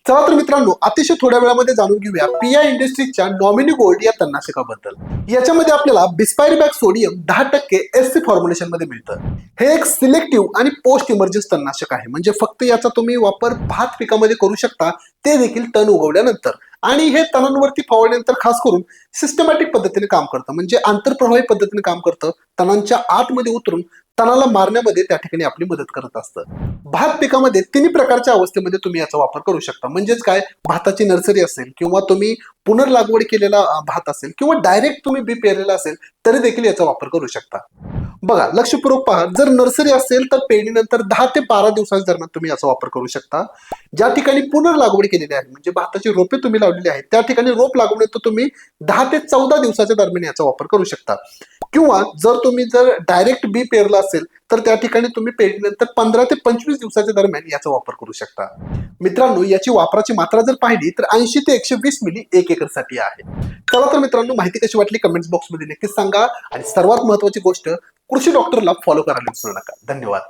चला तर मित्रांनो, अतिशय थोड्या वेळामध्ये जाणून घेऊया पीआय इंडस्ट्रीजच्या नॉमिनी गोल्ड या तणनाशकाबद्दल। याच्यामध्ये आपल्याला बिस्पायरिबॅक सोडियम 10% एससी फॉर्म्युलेशन मध्ये मिळतं। हे एक सिलेक्टिव्ह आणि पोस्ट इमर्जन्स तणनाशक आहे, म्हणजे फक्त याचा तुम्ही वापर भात पिकामध्ये करू शकता, ते देखील तण उगवल्यानंतर। आणि हे तणांवरती फवारल्यानंतर खास करून सिस्टमॅटिक पद्धतीने काम करतं, म्हणजे आंतरप्रवाही पद्धतीने काम करतं, तणांच्या आतमध्ये उतरून तणाला मारण्यामध्ये त्या ठिकाणी आपली मदत करत असतं। भात पिकामध्ये तिन्ही प्रकारच्या अवस्थेमध्ये तुम्ही याचा वापर करू शकता, म्हणजेच काय, भाताची नर्सरी असेल किंवा तुम्ही पुनर्लागवड केलेला भात असेल किंवा डायरेक्ट तुम्ही बी पेरलेला असेल तरी देखील याचा वापर करू शकता। बघा, लक्षपूर्वक पहा, जर नर्सरी असेल तर पेरणीनंतर 10 ते 12 दिवसांच्या दरम्यान तुम्ही याचा वापर करू शकता। ज्या ठिकाणी पुनर्लागवड केलेली आहे, म्हणजे भाताची रोपे तुम्ही लावलेली आहेत, त्या ठिकाणी रोप लागवडीनंतर तुम्ही 10 ते 14 दिवसाच्या दरम्यान याचा वापर करू शकता। किंवा जर डायरेक्ट बी पेरलं असेल तर त्या ठिकाणी तुम्ही पेरणीनंतर 15 ते 25 दिवसाच्या दरम्यान याचा वापर करू शकता। मित्रांनो, याची वापराची मात्रा जर पाहिली तर 80 ते 120 मिली 1 एकर साठी आहे। चला तर मित्रांनो, माहिती कशी वाटली कमेंट्स बॉक्स मध्ये नक्कीच सांगा, आणि सर्वात महत्त्वाची गोष्ट, कृषी डॉक्टरला फॉलो करायला विसरू नका। धन्यवाद।